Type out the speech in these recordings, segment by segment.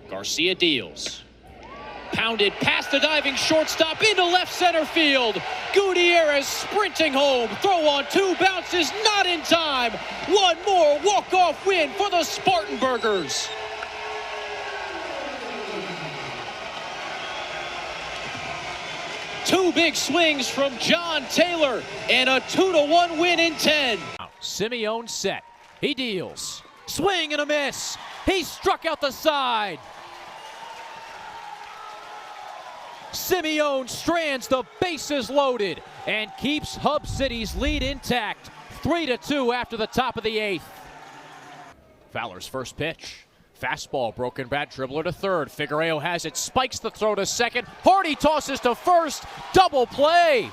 Garcia deals. Pounded past the diving shortstop into left center field. Gutierrez sprinting home. Throw on two bounces, not in time. One more walk-off win for the Spartanburgers. Two big swings from John Taylor and a 2-1 win in 10. Simeone set. He deals. Swing and a miss. He struck out the side. Simeone strands the bases loaded and keeps Hub City's lead intact. 3-2 after the top of the 8th. Fowler's first pitch. Fastball, broken bat, dribbler to third. Figueroa has it, spikes the throw to second. Hardy tosses to first. Double play.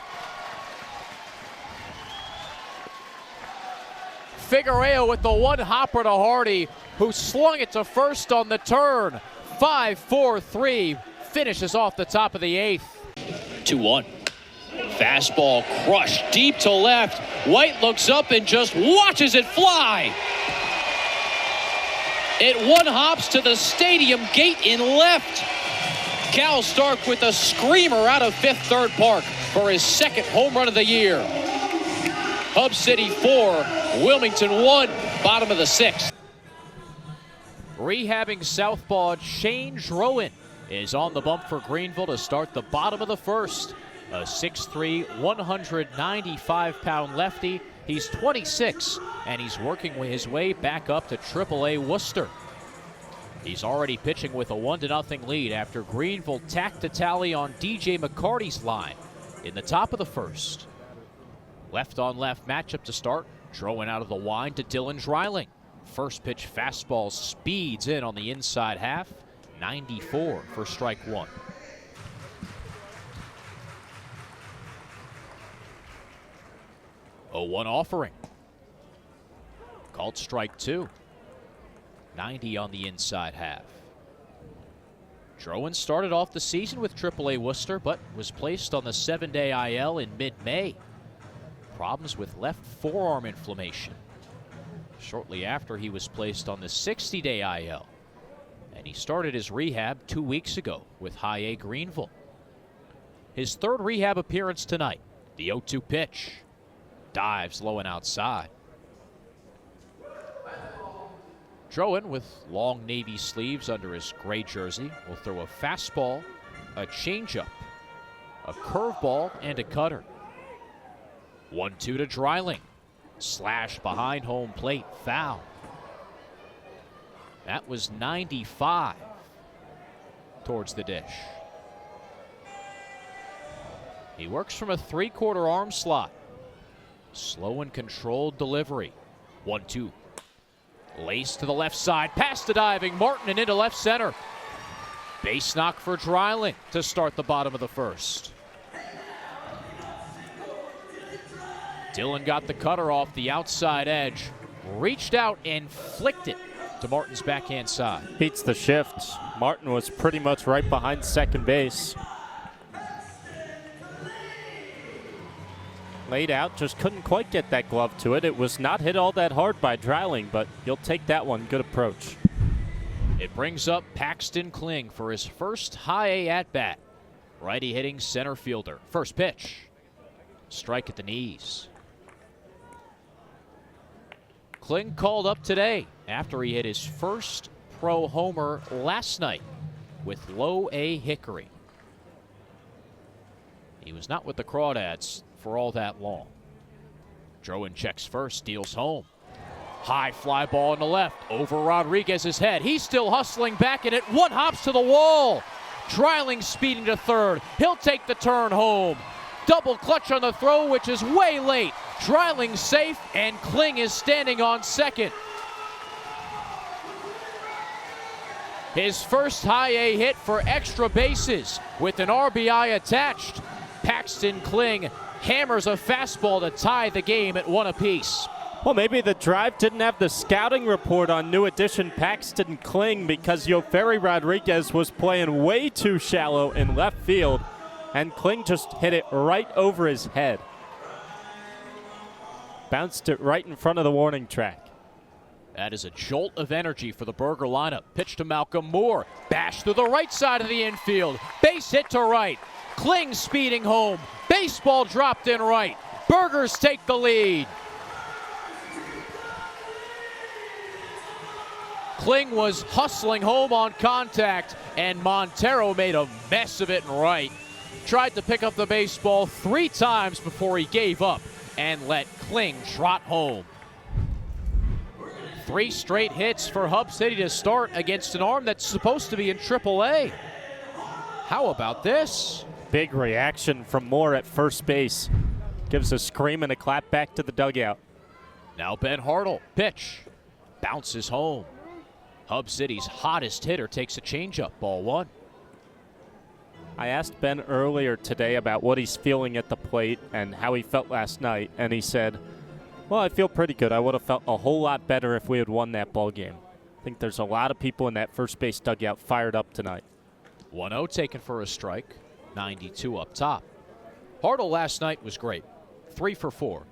Figueroa with the one hopper to Hardy, who slung it to first on the turn. 5-4-3 finishes off the top of the 8th. 2-1. Fastball crushed deep to left. White looks up and just watches it fly. It one-hops to the stadium gate in left. Cal Stark with a screamer out of Fifth Third Park for his second home run of the year. Hub City 4, Wilmington 1, bottom of the 6th. Rehabbing southpaw Shane Drowen is on the bump for Greenville to start the bottom of the 1st. A 6'3", 195-pound lefty. He's 26, and he's working his way back up to AAA Worcester. He's already pitching with a 1-0 lead after Greenville tacked a tally on DJ McCarty's line in the top of the 1st. Left-on-left matchup to start. Drowen out of the wind to Dylan Dreiling. First pitch fastball speeds in on the inside half. 94 for strike one. Oh, 1 offering. Called strike two. 90 on the inside half. Drowen started off the season with AAA Worcester, but was placed on the 7-day IL in mid-May. Problems with left forearm inflammation. Shortly after, he was placed on the 60-day IL. And he started his rehab 2 weeks ago with High A Greenville. His third rehab appearance tonight. The 0-2 pitch. Dives low and outside. Drowen, with long navy sleeves under his gray jersey, will throw a fastball, a changeup, a curveball, and a cutter. 1-2 to Dreiling. Slash behind home plate, foul. That was 95 towards the dish. He works from a 3/4 arm slot. Slow and controlled delivery. 1-2. Lace to the left side, past the diving Martin and into left center. Base knock for Dreiling to start the bottom of the 1st. Dylan got the cutter off the outside edge, reached out and flicked it to Martin's backhand side. Beats the shift. Martin was pretty much right behind second base. Laid out, just couldn't quite get that glove to it. It was not hit all that hard by Dreiling, but you'll take that one. Good approach. It brings up Paxton Kling for his first High A at-bat. Righty hitting center fielder. First pitch. Strike at the knees. Kling called up today after he hit his first pro homer last night with Low A Hickory. He was not with the Crawdads for all that long. Drowen checks first, deals home. High fly ball in the left, over Rodriguez's head. He's still hustling back, and it one hops to the wall. Dreiling speeding to third. He'll take the turn home. Double clutch on the throw, which is way late. Dreiling safe, and Kling is standing on second. His first High A hit for extra bases with an RBI attached. Paxton Kling hammers a fastball to tie the game at 1 apiece. Well, maybe the Drive didn't have the scouting report on new addition Paxton Kling because Yoferi Rodriguez was playing way too shallow in left field, and Kling just hit it right over his head. Bounced it right in front of the warning track. That is a jolt of energy for the Burger lineup. Pitch to Malcolm Moore. Bash through the right side of the infield. Base hit to right. Kling speeding home. Baseball dropped in right. Burgers take the lead. Kling was hustling home on contact, and Montero made a mess of it in right. Tried to pick up the baseball 3 times before he gave up and let Kling trot home. 3 straight hits for Hub City to start against an arm that's supposed to be in AAA. How about this? Big reaction from Moore at first base. Gives a scream and a clap back to the dugout. Now Ben Hartle, pitch, bounces home. Hub City's hottest hitter takes a changeup, ball 1. I asked Ben earlier today about what he's feeling at the plate and how he felt last night, and he said, well, I feel pretty good. I would have felt a whole lot better if we had won that ball game. I think there's a lot of people in that first base dugout fired up tonight. 1-0 taken for a strike, 92 up top. Hartle last night was great, 3 for 4.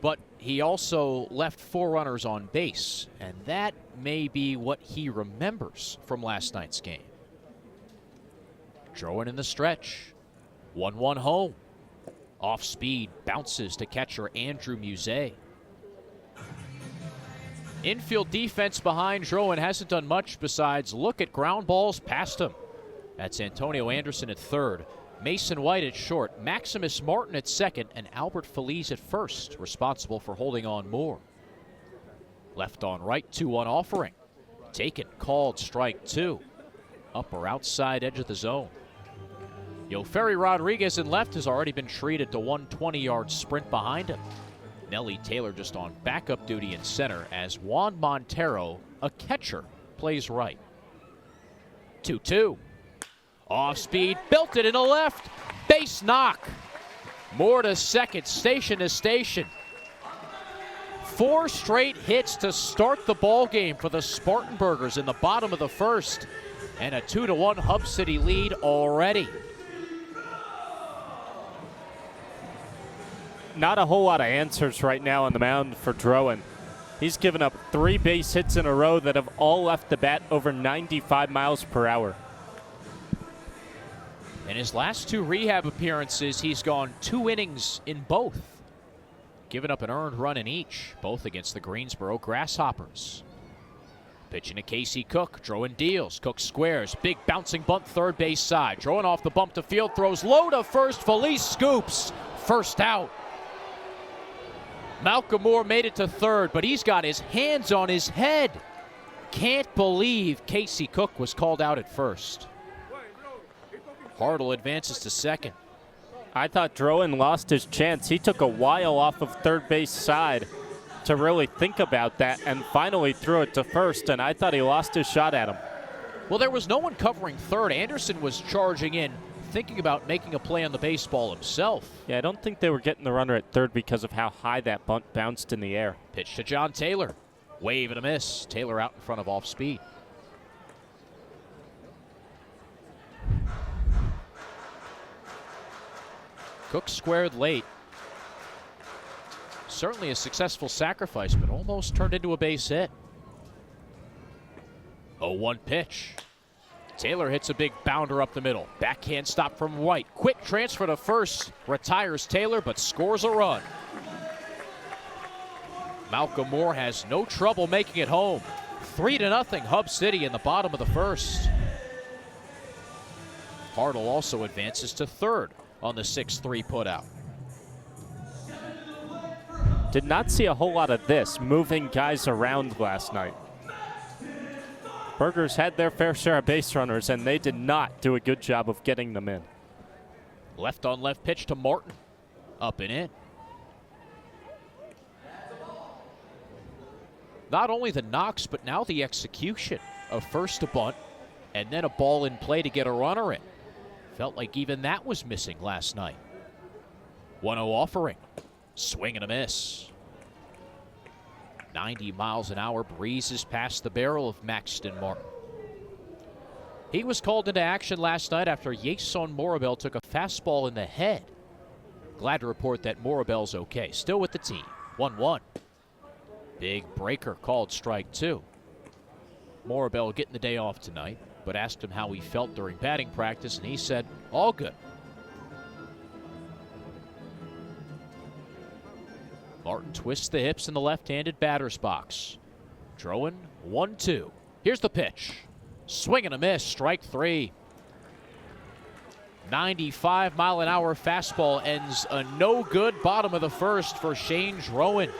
But he also left 4 runners on base, and that may be what he remembers from last night's game. Drowan in the stretch, 1-1 home. Off speed, bounces to catcher Andrew Musée. Infield defense behind Drowan hasn't done much besides look at ground balls past him. That's Antonio Anderson at third, Mason White at short, Maximus Martin at second, and Albert Feliz at first, responsible for holding on Moore. Left on right, 2-1 offering. Taken, called, strike 2. Upper outside edge of the zone. Yoferi Rodriguez in left has already been treated to 120-yard sprint behind him. Nelly Taylor just on backup duty in center as Juan Montero, a catcher, plays right. 2-2. Off speed, belted into left. Base knock. Moore to second, station to station. 4 straight hits to start the ball game for the Spartanburgers in the bottom of the first. And a 2-1 Hub City lead already. Not a whole lot of answers right now on the mound for Drowan. He's given up 3 base hits in a row that have all left the bat over 95 miles per hour. In his last 2 rehab appearances, he's gone 2 innings in both, giving up an earned run in each, both against the Greensboro Grasshoppers. Pitching to Casey Cook, Drowan deals, Cook squares, big bouncing bunt third base side. Drowan off the bump to field, throws low to first, Feliz scoops, first out. Malcolm Moore made it to third, but he's got his hands on his head. Can't believe Casey Cook was called out at first. Hartle advances to second. I thought Drowan lost his chance. He took a while off of third base side to really think about that and finally threw it to first, and I thought he lost his shot at him. Well, there was no one covering third. Anderson was charging in, thinking about making a play on the baseball himself. Yeah, I don't think they were getting the runner at third because of how high that bunt bounced in the air. Pitch to John Taylor. Wave and a miss. Taylor out in front of off speed. Cook squared late. Certainly a successful sacrifice, but almost turned into a base hit. 0-1 pitch. Taylor hits a big bounder up the middle. Backhand stop from White. Quick transfer to first. Retires Taylor, but scores a run. Malcolm Moore has no trouble making it home. 3-0 Hub City in the bottom of the first. Hartle also advances to third on the 6-3 putout. Did not see a whole lot of this, moving guys around last night. Burgers had their fair share of base runners, and they did not do a good job of getting them in. Left on left pitch to Martin. Up and in. Not only the knocks, but now the execution of first a bunt and then a ball in play to get a runner in. Felt like even that was missing last night. 1-0 offering. Swing and a miss. 90 miles an hour breezes past the barrel of Maxton Martin. He was called into action last night after Yason Morabel took a fastball in the head. Glad to report that Morabel's okay. Still with the team. 1-1. Big breaker called strike 2. Morabel getting the day off tonight, but asked him how he felt during batting practice, and he said, all good. Martin twists the hips in the left-handed batter's box. Drowan, 1-2. Here's the pitch. Swing and a miss, strike 3. 95-mile-an-hour fastball ends a no-good bottom of the first for Shane Drowan.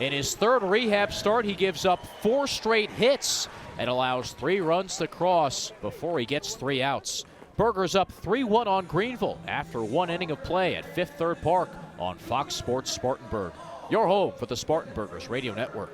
In his third rehab start, he gives up 4 straight hits and allows 3 runs to cross before he gets 3 outs. Burgers up 3-1 on Greenville after 1 inning of play at Fifth Third Park on Fox Sports Spartanburg. Your home for the Spartanburgers Radio Network.